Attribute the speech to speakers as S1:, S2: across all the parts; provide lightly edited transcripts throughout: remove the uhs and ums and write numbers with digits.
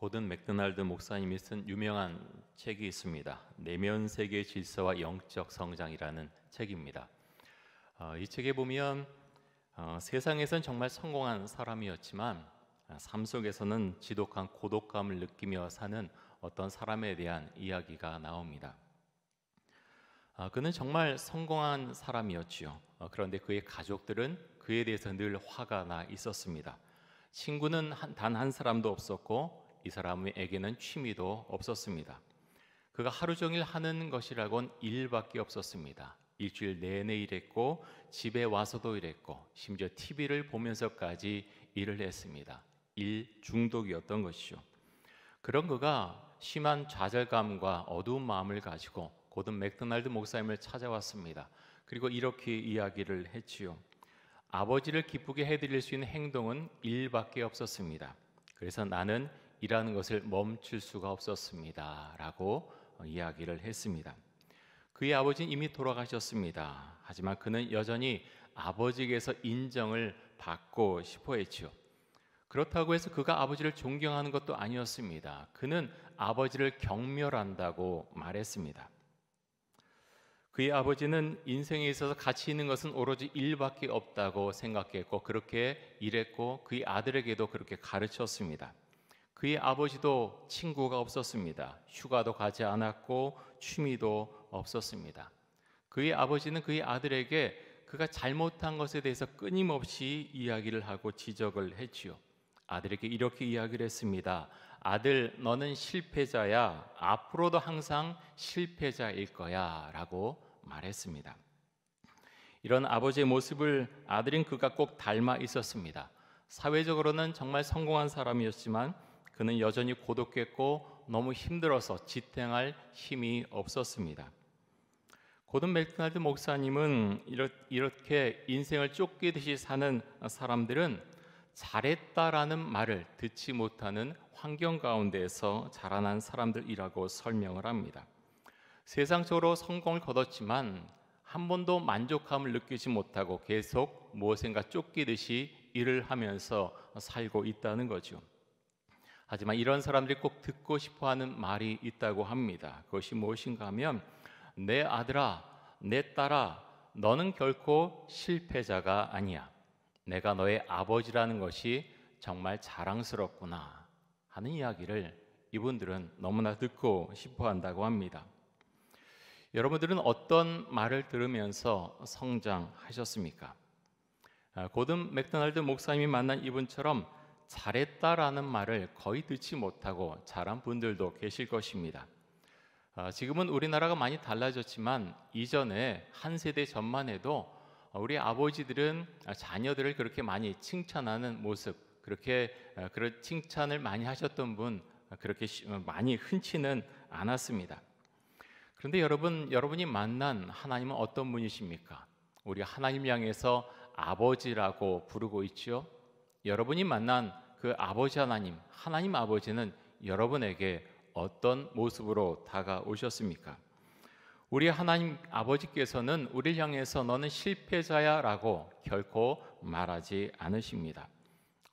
S1: 고든 맥도날드 목사님이 쓴 유명한 책이 있습니다. 내면 세계의 질서와 영적 성장이라는 책입니다. 이 책에 보면 세상에선 정말 성공한 사람이었지만 삶 속에서는 지독한 고독감을 느끼며 사는 어떤 사람에 대한 이야기가 나옵니다. 그는 정말 성공한 사람이었지요. 그런데 그의 가족들은 그에 대해서 늘 화가 나 있었습니다. 친구는 단 한 사람도 없었고 이 사람에게는 취미도 없었습니다. 그가 하루 종일 하는 것이라곤 일밖에 없었습니다. 일주일 내내 일했고 집에 와서도 일했고 심지어 TV를 보면서까지 일을 했습니다. 일 중독이었던 것이죠. 그런 그가 심한 좌절감과 어두운 마음을 가지고 고든 맥도날드 목사님을 찾아왔습니다. 그리고 이렇게 이야기를 했지요. 아버지를 기쁘게 해드릴 수 있는 행동은 일밖에 없었습니다. 그래서 나는 일하는 것을 멈출 수가 없었습니다 라고 이야기를 했습니다. 그의 아버지는 이미 돌아가셨습니다. 하지만 그는 여전히 아버지에게서 인정을 받고 싶어 했지요. 그렇다고 해서 그가 아버지를 존경하는 것도 아니었습니다. 그는 아버지를 경멸한다고 말했습니다. 그의 아버지는 인생에 있어서 가치 있는 것은 오로지 일밖에 없다고 생각했고 그렇게 일했고 그의 아들에게도 그렇게 가르쳤습니다. 그의 아버지도 친구가 없었습니다. 휴가도 가지 않았고 취미도 없었습니다. 그의 아버지는 그의 아들에게 그가 잘못한 것에 대해서 끊임없이 이야기를 하고 지적을 했지요. 아들에게 이렇게 이야기를 했습니다. 아들, 너는 실패자야. 앞으로도 항상 실패자일 거야 라고 말했습니다. 이런 아버지의 모습을 아들인 그가 꼭 닮아 있었습니다. 사회적으로는 정말 성공한 사람이었지만 그는 여전히 고독했고 너무 힘들어서 지탱할 힘이 없었습니다. 고든 맥도날드 목사님은 이렇게 인생을 쫓기듯이 사는 사람들은 잘했다라는 말을 듣지 못하는 환경 가운데에서 자라난 사람들이라고 설명을 합니다. 세상적으로 성공을 거뒀지만 한 번도 만족감을 느끼지 못하고 계속 무엇인가 쫓기듯이 일을 하면서 살고 있다는 거죠. 하지만 이런 사람들이 꼭 듣고 싶어하는 말이 있다고 합니다. 그것이 무엇인가 하면 내 아들아, 내 딸아, 너는 결코 실패자가 아니야. 내가 너의 아버지라는 것이 정말 자랑스럽구나 하는 이야기를 이분들은 너무나 듣고 싶어한다고 합니다. 여러분들은 어떤 말을 들으면서 성장하셨습니까? 고든 맥도날드 목사님이 만난 이분처럼 잘했다라는 말을 거의 듣지 못하고 자란 분들도 계실 것입니다. 지금은 우리나라가 많이 달라졌지만 이전에 한 세대 전만 해도 우리 아버지들은 자녀들을 그렇게 많이 칭찬하는 모습, 그렇게 그런 칭찬을 많이 하셨던 분 그렇게 많이 흔치는 않았습니다. 그런데 여러분이 만난 하나님은 어떤 분이십니까? 우리 하나님 향해서 아버지라고 부르고 있죠. 여러분이 만난 그 아버지 하나님 아버지는 여러분에게 어떤 모습으로 다가오셨습니까? 우리 하나님 아버지께서는 우리를 향해서 너는 실패자야 라고 결코 말하지 않으십니다.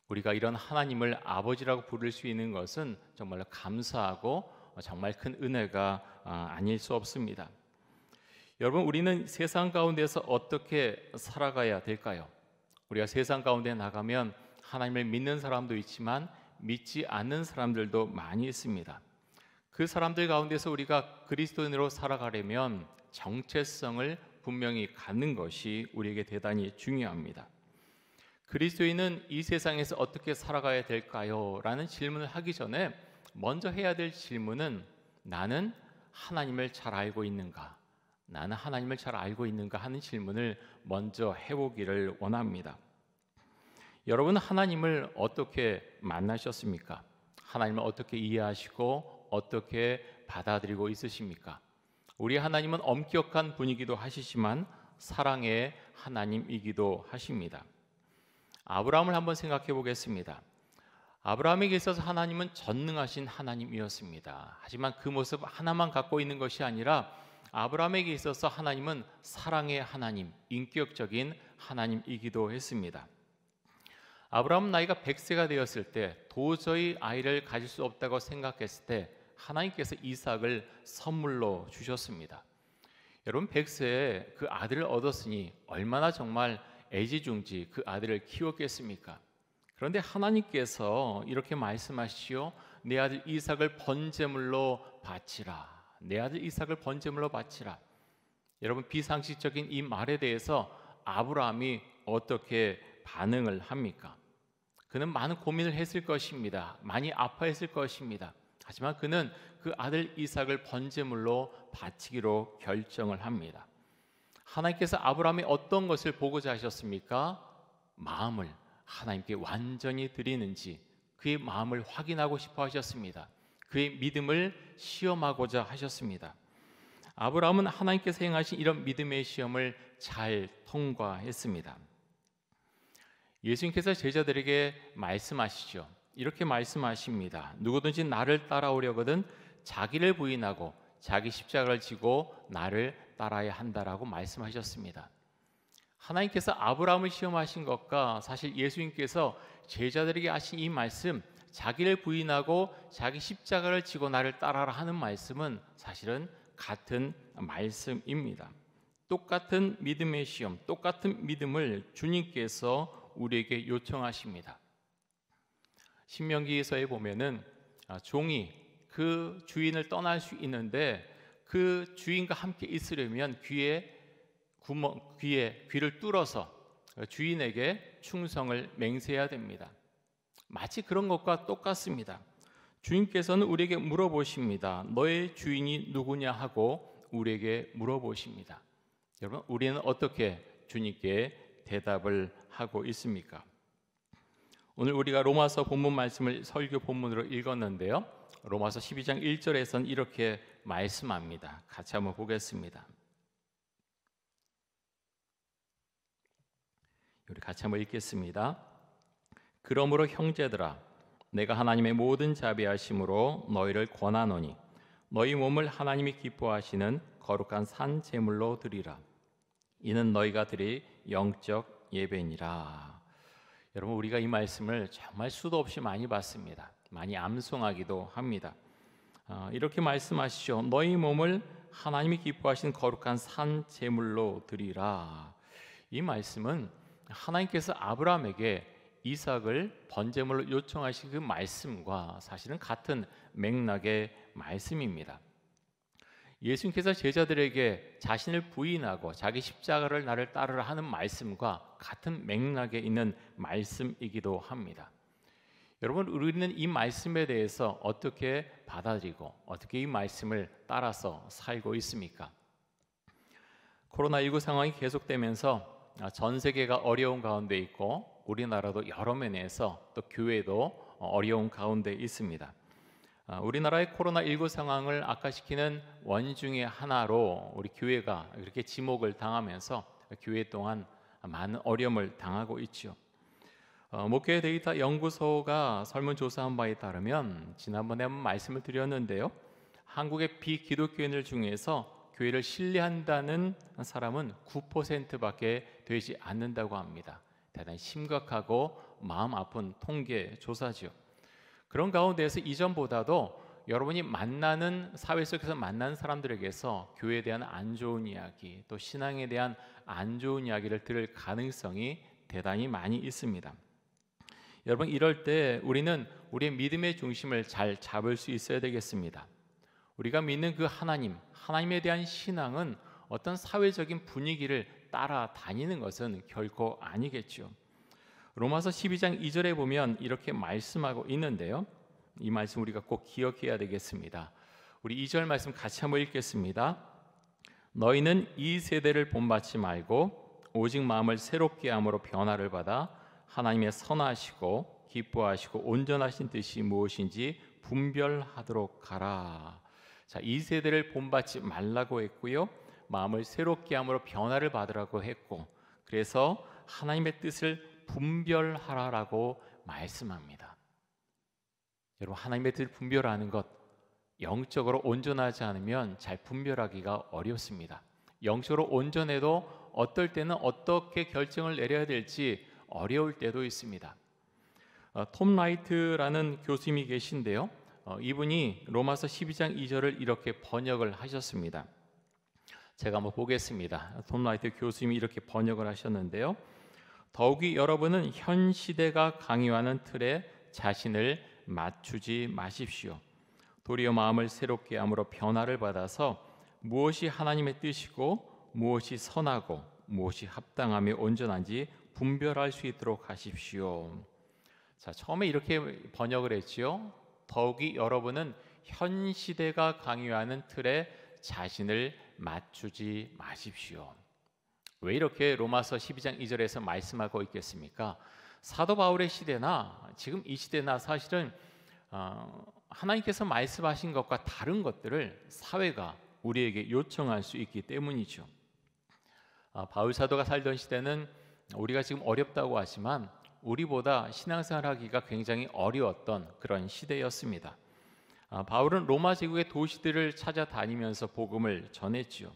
S1: 우리가 이런 하나님을 아버지라고 부를 수 있는 것은 정말로 감사하고 정말 큰 은혜가 아닐 수 없습니다. 여러분, 우리는 세상 가운데서 어떻게 살아가야 될까요? 우리가 세상 가운데 나가면 하나님을 믿는 사람도 있지만 믿지 않는 사람들도 많이 있습니다. 그 사람들 가운데서 우리가 그리스도인으로 살아가려면 정체성을 분명히 갖는 것이 우리에게 대단히 중요합니다. 그리스도인은 이 세상에서 어떻게 살아가야 될까요? 라는 질문을 하기 전에 먼저 해야 될 질문은 나는 하나님을 잘 알고 있는가? 나는 하나님을 잘 알고 있는가 하는 질문을 먼저 해보기를 원합니다. 여러분, 하나님을 어떻게 만나셨습니까? 하나님을 어떻게 이해하시고 어떻게 받아들이고 있으십니까? 우리 하나님은 엄격한 분이기도 하시지만 사랑의 하나님이기도 하십니다. 아브라함을 한번 생각해 보겠습니다. 아브라함에게 있어서 하나님은 전능하신 하나님이었습니다. 하지만 그 모습 하나만 갖고 있는 것이 아니라 아브라함에게 있어서 하나님은 사랑의 하나님, 인격적인 하나님이기도 했습니다. 아브라함은 나이가 100세가 되었을 때 도저히 아이를 가질 수 없다고 생각했을 때 하나님께서 이삭을 선물로 주셨습니다. 여러분 100세에 그 아들을 얻었으니 얼마나 정말 애지중지 그 아들을 키웠겠습니까? 그런데 하나님께서 이렇게 말씀하시오. 내 아들 이삭을 번제물로 바치라. 내 아들 이삭을 번제물로 바치라. 여러분 비상식적인 이 말에 대해서 아브라함이 어떻게 반응을 합니까? 그는 많은 고민을 했을 것입니다. 많이 아파했을 것입니다. 하지만 그는 그 아들 이삭을 번제물로 바치기로 결정을 합니다. 하나님께서 아브라함이 어떤 것을 보고자 하셨습니까? 마음을 하나님께 완전히 드리는지 그의 마음을 확인하고 싶어 하셨습니다. 그의 믿음을 시험하고자 하셨습니다. 아브라함은 하나님께서 행하신 이런 믿음의 시험을 잘 통과했습니다. 예수님께서 제자들에게 말씀하시죠. 이렇게 말씀하십니다. 누구든지 나를 따라오려거든 자기를 부인하고 자기 십자가를 지고 나를 따라야 한다라고 말씀하셨습니다. 하나님께서 아브라함을 시험하신 것과 사실 예수님께서 제자들에게 하신 이 말씀, 자기를 부인하고 자기 십자가를 지고 나를 따라라 하는 말씀은 사실은 같은 말씀입니다. 똑같은 믿음의 시험, 똑같은 믿음을 주님께서 우리에게 요청하십니다. 신명기서에 보면은 종이 그 주인을 떠날 수 있는데 그 주인과 함께 있으려면 귀를 뚫어서 주인에게 충성을 맹세해야 됩니다. 마치 그런 것과 똑같습니다. 주인께서는 우리에게 물어보십니다. 너의 주인이 누구냐 하고 우리에게 물어보십니다. 여러분, 우리는 어떻게 주님께 대답을 하고 있습니까? 오늘 우리가 로마서 본문 말씀을 설교 본문으로 읽었는데요. 로마서 12장 1절에서는 이렇게 말씀합니다. 같이 한번 보겠습니다. 우리 같이 한번 읽겠습니다. 그러므로 형제들아 내가 하나님의 모든 자비하심으로 너희를 권하노니 너희 몸을 하나님이 기뻐하시는 거룩한 산 제물로 드리라. 이는 너희가 드릴 영적 예배니라. 여러분 우리가 이 말씀을 정말 수도 없이 많이 봤습니다. 많이 암송하기도 합니다. 이렇게 말씀하시죠. 너희 몸을 하나님이 기뻐하시는 거룩한 산 제물로 드리라. 이 말씀은 하나님께서 아브라함에게 이삭을 번제물로 요청하신 그 말씀과 사실은 같은 맥락의 말씀입니다. 예수님께서 제자들에게 자신을 부인하고 자기 십자가를 나를 따르라 하는 말씀과 같은 맥락에 있는 말씀이기도 합니다. 여러분 우리는 이 말씀에 대해서 어떻게 받아들이고 어떻게 이 말씀을 따라서 살고 있습니까? 코로나19 상황이 계속되면서 전 세계가 어려운 가운데 있고 우리나라도 여러 면에서 또 교회도 어려운 가운데 있습니다. 우리나라의 코로나19 상황을 악화시키는 원인 중에 하나로 우리 교회가 이렇게 지목을 당하면서 교회 동안 많은 어려움을 당하고 있죠. 목회 데이터 연구소가 설문조사한 바에 따르면 지난번에 한번 말씀을 드렸는데요. 한국의 비기독교인들 중에서 교회를 신뢰한다는 사람은 9%밖에 되지 않는다고 합니다. 대단히 심각하고 마음 아픈 통계 조사죠. 그런 가운데에서 이전보다도 여러분이 만나는 사회 속에서 만나는 사람들에게서 교회에 대한 안 좋은 이야기, 또 신앙에 대한 안 좋은 이야기를 들을 가능성이 대단히 많이 있습니다. 여러분 이럴 때 우리는 우리의 믿음의 중심을 잘 잡을 수 있어야 되겠습니다. 우리가 믿는 그 하나님에 대한 신앙은 어떤 사회적인 분위기를 따라다니는 것은 결코 아니겠죠. 로마서 12장 2절에 보면 이렇게 말씀하고 있는데요. 이 말씀 우리가 꼭 기억해야 되겠습니다. 우리 2절 말씀 같이 한번 읽겠습니다. 너희는 이 세대를 본받지 말고 오직 마음을 새롭게 함으로 변화를 받아 하나님의 선하시고 기뻐하시고 온전하신 뜻이 무엇인지 분별하도록 하라. 자, 이 세대를 본받지 말라고 했고요. 마음을 새롭게 함으로 변화를 받으라고 했고, 그래서 하나님의 뜻을 분별하라라고 말씀합니다. 여러분 하나님의 뜻을 분별하는 것 영적으로 온전하지 않으면 잘 분별하기가 어렵습니다. 영적으로 온전해도 어떨 때는 어떻게 결정을 내려야 될지 어려울 때도 있습니다. 톰 라이트라는 교수님이 계신데요. 이분이 로마서 12장 2절을 이렇게 번역을 하셨습니다. 제가 한번 보겠습니다. 톰 라이트 교수님이 이렇게 번역을 하셨는데요. 더욱이 여러분은 현 시대가 강요하는 틀에 자신을 맞추지 마십시오. 도리어 마음을 새롭게 함으로 변화를 받아서 무엇이 하나님의 뜻이고 무엇이 선하고 무엇이 합당하며 온전한지 분별할 수 있도록 하십시오. 자, 처음에 이렇게 번역을 했지요. 더욱이 여러분은 현 시대가 강요하는 틀에 자신을 맞추지 마십시오. 왜 이렇게 로마서 12장 2절에서 말씀하고 있겠습니까? 사도 바울의 시대나 지금 이 시대나 사실은 하나님께서 말씀하신 것과 다른 것들을 사회가 우리에게 요청할 수 있기 때문이죠. 바울 사도가 살던 시대는 우리가 지금 어렵다고 하지만 우리보다 신앙생활하기가 굉장히 어려웠던 그런 시대였습니다. 바울은 로마 제국의 도시들을 찾아다니면서 복음을 전했지요.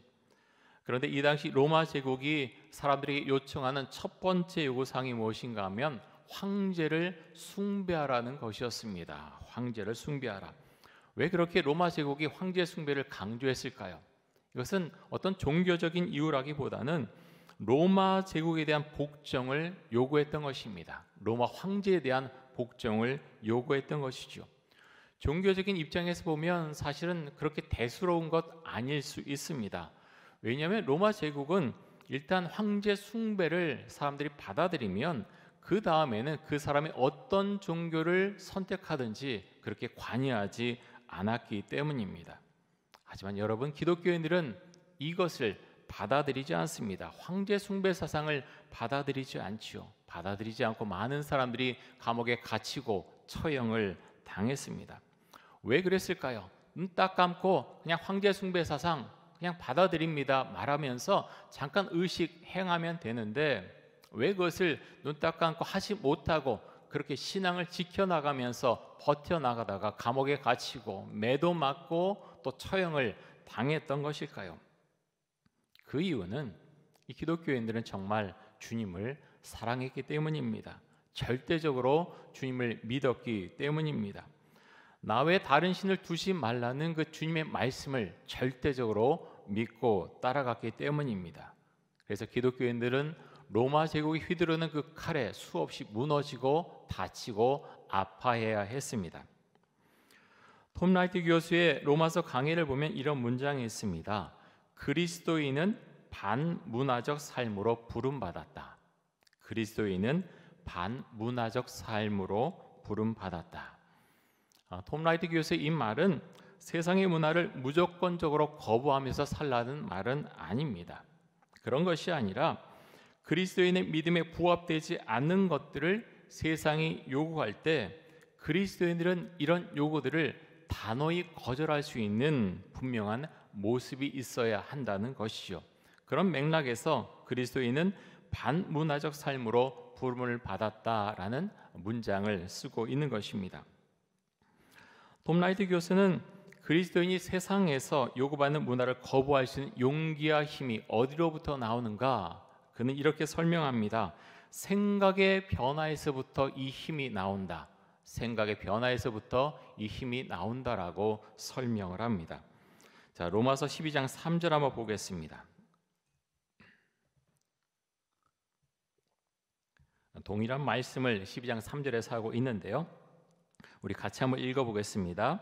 S1: 그런데 이 당시 로마 제국이 사람들에게 요청하는 첫 번째 요구사항이 무엇인가 하면 황제를 숭배하라는 것이었습니다. 황제를 숭배하라. 왜 그렇게 로마 제국이 황제 숭배를 강조했을까요? 이것은 어떤 종교적인 이유라기보다는 로마 제국에 대한 복종을 요구했던 것입니다. 로마 황제에 대한 복종을 요구했던 것이죠. 종교적인 입장에서 보면 사실은 그렇게 대수로운 것 아닐 수 있습니다. 왜냐하면 로마 제국은 일단 황제 숭배를 사람들이 받아들이면 그 다음에는 그 사람이 어떤 종교를 선택하든지 그렇게 관여하지 않았기 때문입니다. 하지만 여러분, 기독교인들은 이것을 받아들이지 않습니다. 황제 숭배 사상을 받아들이지 않지요. 받아들이지 않고 많은 사람들이 감옥에 갇히고 처형을 당했습니다. 왜 그랬을까요? 눈 딱 감고 그냥 황제 숭배 사상 그냥 받아들입니다 말하면서 잠깐 의식 행하면 되는데 왜 그것을 눈 딱 감고 하지 못하고 그렇게 신앙을 지켜나가면서 버텨나가다가 감옥에 갇히고 매도 맞고 또 처형을 당했던 것일까요? 그 이유는 이 기독교인들은 정말 주님을 사랑했기 때문입니다. 절대적으로 주님을 믿었기 때문입니다. 나 외 다른 신을 두지 말라는 그 주님의 말씀을 절대적으로 믿고 따라갔기 때문입니다. 그래서 기독교인들은 로마 제국이 휘두르는 그 칼에 수없이 무너지고 다치고 아파해야 했습니다. 톰 라이트 교수의 로마서 강해를 보면 이런 문장이 있습니다. 그리스도인은 반문화적 삶으로 부름받았다. 그리스도인은 반문화적 삶으로 부름받았다. 톰 라이트 교수의 이 말은 세상의 문화를 무조건적으로 거부하면서 살라는 말은 아닙니다. 그런 것이 아니라 그리스도인의 믿음에 부합되지 않는 것들을 세상이 요구할 때 그리스도인들은 이런 요구들을 단호히 거절할 수 있는 분명한 모습이 있어야 한다는 것이죠. 그런 맥락에서 그리스도인은 반문화적 삶으로 부름을 받았다라는 문장을 쓰고 있는 것입니다. 톰 라이트 교수는 그리스도인이 세상에서 요구받는 문화를 거부할 수 있는 용기와 힘이 어디로부터 나오는가? 그는 이렇게 설명합니다. 생각의 변화에서부터 이 힘이 나온다. 생각의 변화에서부터 이 힘이 나온다라고 설명을 합니다. 자, 로마서 12장 3절 한번 보겠습니다. 동일한 말씀을 12장 3절에서 하고 있는데요. 우리 같이 한번 읽어보겠습니다.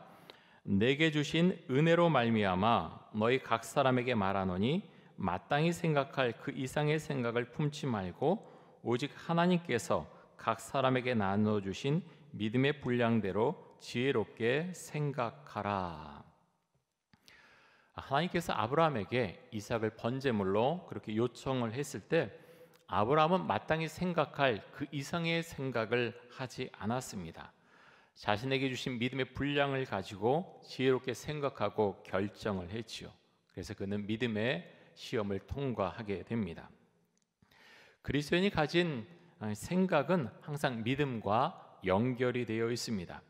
S1: 내게 주신 은혜로 말미암아 너희 각 사람에게 말하노니 마땅히 생각할 그 이상의 생각을 품지 말고 오직 하나님께서 각 사람에게 나눠주신 믿음의 분량대로 지혜롭게 생각하라. 하나님께서 아브라함에게 이삭을 번제물로 그렇게 요청을 했을 때 아브라함은 마땅히 생각할 그 이상의 생각을 하지 않았습니다. 자신에게 주신 믿음의 분량을 가지고 지혜롭게 생각하고 결정을 했지요. 그래서 그는 믿음의 시험을 통과하게 됩니다. 그리스도인이 가진 생각은 항상 믿음과 연결이 되어 있습니다.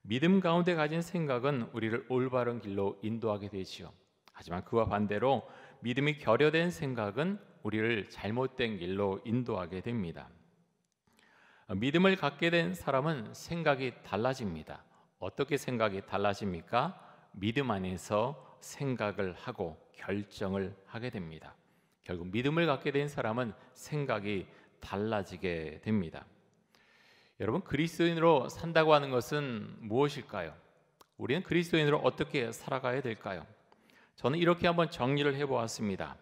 S1: 믿음 가운데 가진 생각은 우리를 올바른 길로 인도하게 되지요. 하지만 그와 반대로 믿음이 결여된 생각은 우리를 잘못된 길로 인도하게 됩니다. 믿음을 갖게 된 사람은 생각이 달라집니다. 어떻게 생각이 달라집니까? 믿음 안에서 생각을 하고 결정을 하게 됩니다. 결국 믿음을 갖게 된 사람은 생각이 달라지게 됩니다. 여러분, 그리스도인으로 산다고 하는 것은 무엇일까요? 우리는 그리스도인으로 어떻게 살아가야 될까요? 저는 이렇게 한번 정리를 해보았습니다.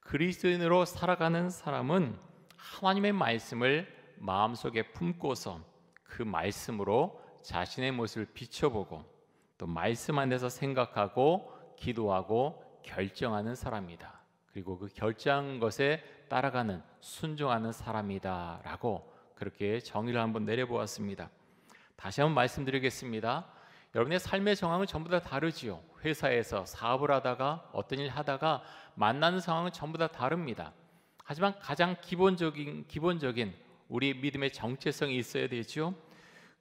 S1: 그리스도인으로 살아가는 사람은 하나님의 말씀을 마음속에 품고서 그 말씀으로 자신의 모습을 비춰보고 또 말씀 안에서 생각하고 기도하고 결정하는 사람이다. 그리고 그 결정한 것에 따라가는 순종하는 사람이다 라고 그렇게 정의를 한번 내려보았습니다. 다시 한번 말씀드리겠습니다. 여러분의 삶의 정황은 전부 다 다르지요. 회사에서 사업을 하다가 어떤 일 하다가 만나는 상황은 전부 다 다릅니다. 하지만 가장 기본적인 우리 믿음의 정체성이 있어야 되죠.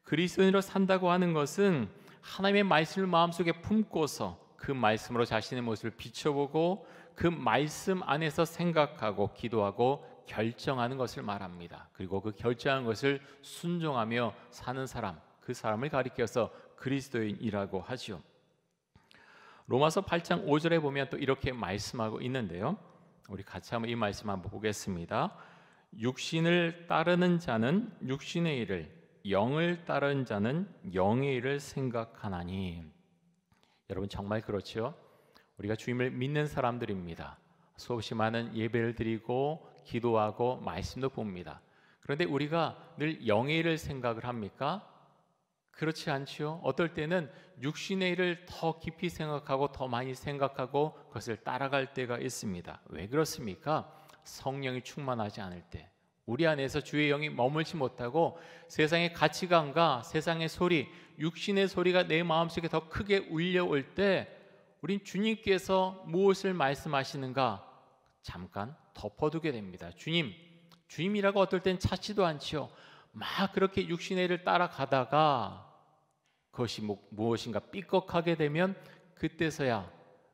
S1: 그리스도인으로 산다고 하는 것은 하나님의 말씀을 마음속에 품고서 그 말씀으로 자신의 모습을 비춰보고 그 말씀 안에서 생각하고 기도하고 결정하는 것을 말합니다. 그리고 그 결정한 것을 순종하며 사는 사람, 그 사람을 가리켜서 그리스도인이라고 하죠. 로마서 8장 5절에 보면 또 이렇게 말씀하고 있는데요. 우리 같이 한번 이 말씀 한번 보겠습니다. 육신을 따르는 자는 육신의 일을, 영을 따르는 자는 영의 일을 생각하나니. 여러분, 정말 그렇죠? 우리가 주님을 믿는 사람들입니다. 수없이 많은 예배를 드리고 기도하고 말씀도 봅니다. 그런데 우리가 늘 영의 일을 생각을 합니까? 그렇지 않지요. 어떨 때는 육신의 일을 더 깊이 생각하고 더 많이 생각하고 그것을 따라갈 때가 있습니다. 왜 그렇습니까? 성령이 충만하지 않을 때, 우리 안에서 주의 영이 머물지 못하고 세상의 가치관과 세상의 소리, 육신의 소리가 내 마음속에 더 크게 울려올 때 우린 주님께서 무엇을 말씀하시는가 잠깐 덮어두게 됩니다. 주님이라고 어떨 땐 찾지도 않지요. 막 그렇게 육신의 일을 따라가다가 그것이 무엇인가 삐걱하게 되면 그때서야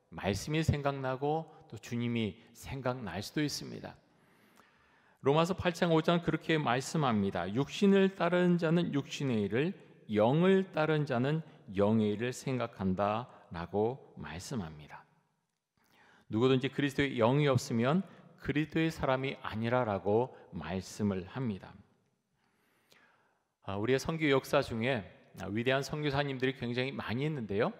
S1: 말씀이 생각나고 또 주님이 생각날 수도 있습니다. 로마서 8장 5장 그렇게 말씀합니다. 육신을 따르는 자는 육신의 일을, 영을 따르는 자는 영의 일을 생각한다 라고 말씀합니다. 누구든지 그리스도의 영이 없으면 그리스도의 사람이 아니라라고 말씀을 합니다. 우리의 선교 역사 중에 위대한 선교사님들이 굉장히 많이 있는데요.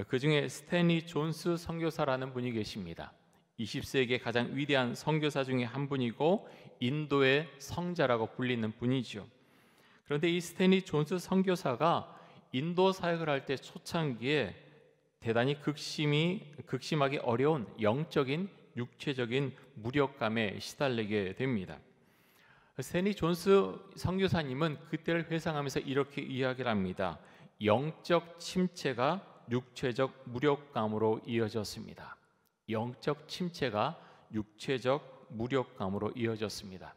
S1: 그 중에 스탠리 존스 선교사라는 분이 계십니다. 20세기의 가장 위대한 선교사 중에 한 분이고 인도의 성자라고 불리는 분이죠. 그런데 이 스탠리 존스 선교사가 인도 사역을 할 때 초창기에 대단히 극심하기 어려운 영적인 육체적인 무력감에 시달리게 됩니다. 스탠리 존스 선교사님은 그때를 회상하면서 이렇게 이야기를 합니다. 영적 침체가 육체적 무력감으로 이어졌습니다. 영적 침체가 육체적 무력감으로 이어졌습니다.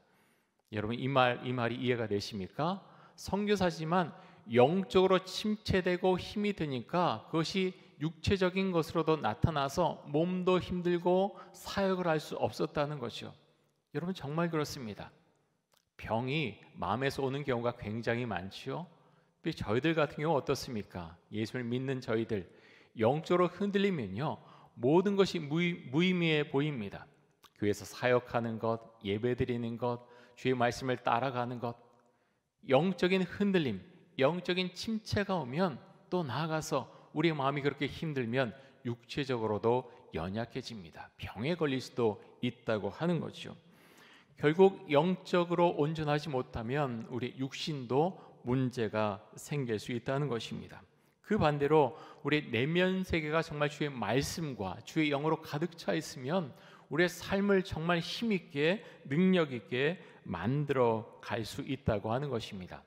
S1: 여러분, 이 말이 이해가 되십니까? 선교사지만 영적으로 침체되고 힘이 드니까 그것이 육체적인 것으로도 나타나서 몸도 힘들고 사역을 할 수 없었다는 거죠. 여러분, 정말 그렇습니다. 병이 마음에서 오는 경우가 굉장히 많지요. 저희들 같은 경우 어떻습니까? 예수를 믿는 저희들 영적으로 흔들리면요, 모든 것이 무의미해 보입니다. 교회에서 사역하는 것, 예배드리는 것, 주의 말씀을 따라가는 것, 영적인 흔들림, 영적인 침체가 오면 또 나아가서 우리의 마음이 그렇게 힘들면 육체적으로도 연약해집니다. 병에 걸릴 수도 있다고 하는 거죠. 결국 영적으로 온전하지 못하면 우리 육신도 문제가 생길 수 있다는 것입니다. 그 반대로 우리 내면 세계가 정말 주의 말씀과 주의 영으로 가득 차 있으면 우리의 삶을 정말 힘있게 능력있게 만들어 갈 수 있다고 하는 것입니다.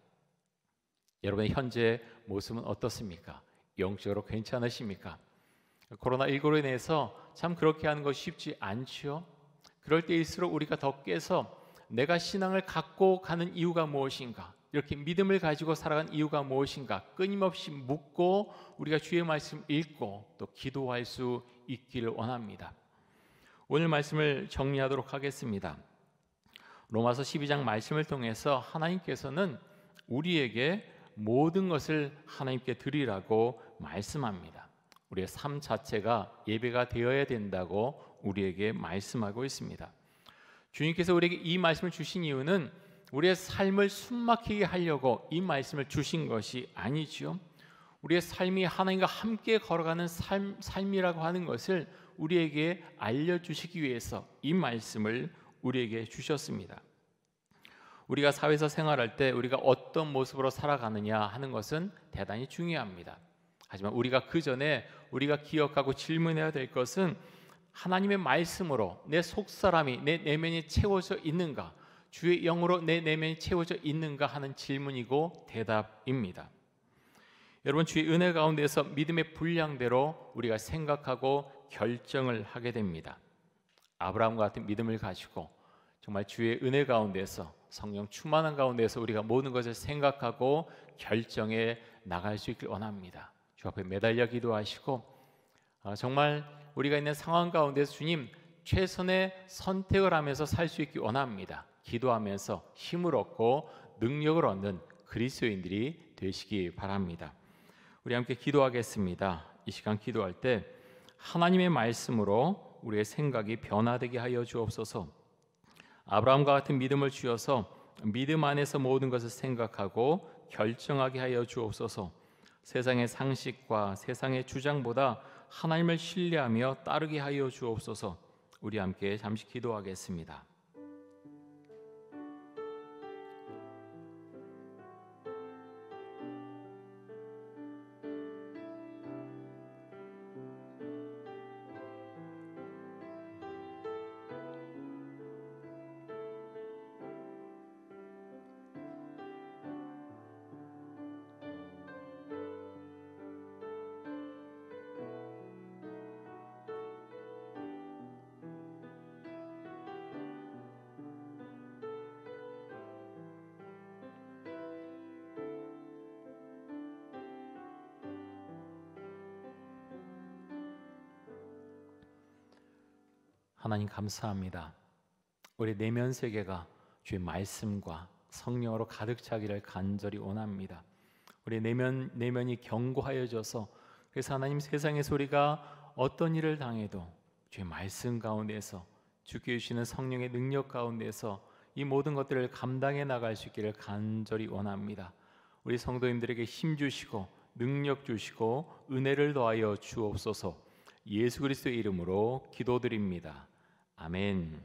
S1: 여러분의 현재 모습은 어떻습니까? 영적으로 괜찮으십니까? 코로나19로 인해서 참 그렇게 하는 것이 쉽지 않지요. 그럴 때일수록 우리가 더 깨서 내가 신앙을 갖고 가는 이유가 무엇인가, 이렇게 믿음을 가지고 살아가는 이유가 무엇인가 끊임없이 묻고 우리가 주의 말씀 읽고 또 기도할 수 있기를 원합니다. 오늘 말씀을 정리하도록 하겠습니다. 로마서 12장 말씀을 통해서 하나님께서는 우리에게 모든 것을 하나님께 드리라고 말씀합니다. 우리의 삶 자체가 예배가 되어야 된다고 우리에게 말씀하고 있습니다. 주님께서 우리에게 이 말씀을 주신 이유는 우리의 삶을 숨막히게 하려고 이 말씀을 주신 것이 아니지요. 우리의 삶이 하나님과 함께 걸어가는 삶이라고 하는 것을 우리에게 알려주시기 위해서 이 말씀을 우리에게 주셨습니다. 우리가 사회에서 생활할 때 우리가 어떤 모습으로 살아가느냐 하는 것은 대단히 중요합니다. 하지만 우리가 그 전에 우리가 기억하고 질문해야 될 것은 하나님의 말씀으로 내 속사람이, 내 내면이 채워져 있는가, 주의 영으로 내 내면이 채워져 있는가 하는 질문이고 대답입니다. 여러분, 주의 은혜 가운데서 믿음의 분량대로 우리가 생각하고 결정을 하게 됩니다. 아브라함과 같은 믿음을 가지고 정말 주의 은혜 가운데서, 성령 충만한 가운데서 우리가 모든 것을 생각하고 결정해 나갈 수 있길 원합니다. 주 앞에 매달려 기도하시고 정말 우리가 있는 상황 가운데서 주님 최선의 선택을 하면서 살 수 있길 원합니다. 기도하면서 힘을 얻고 능력을 얻는 그리스도인들이 되시기 바랍니다. 우리 함께 기도하겠습니다. 이 시간 기도할 때 하나님의 말씀으로 우리의 생각이 변화되게 하여 주옵소서. 아브라함과 같은 믿음을 주셔서 믿음 안에서 모든 것을 생각하고 결정하게 하여 주옵소서. 세상의 상식과 세상의 주장보다 하나님을 신뢰하며 따르게 하여 주옵소서. 우리 함께 잠시 기도하겠습니다. 하나님 감사합니다. 우리 내면 세계가 주의 말씀과 성령으로 가득 차기를 간절히 원합니다. 우리 내면이 견고하여져서, 그래서 하나님 세상에서 우리가 어떤 일을 당해도 주의 말씀 가운데서, 주께 주시는 성령의 능력 가운데서 이 모든 것들을 감당해 나갈 수 있기를 간절히 원합니다. 우리 성도님들에게 힘 주시고 능력 주시고 은혜를 더하여 주옵소서. 예수 그리스도의 이름으로 기도드립니다. 아멘.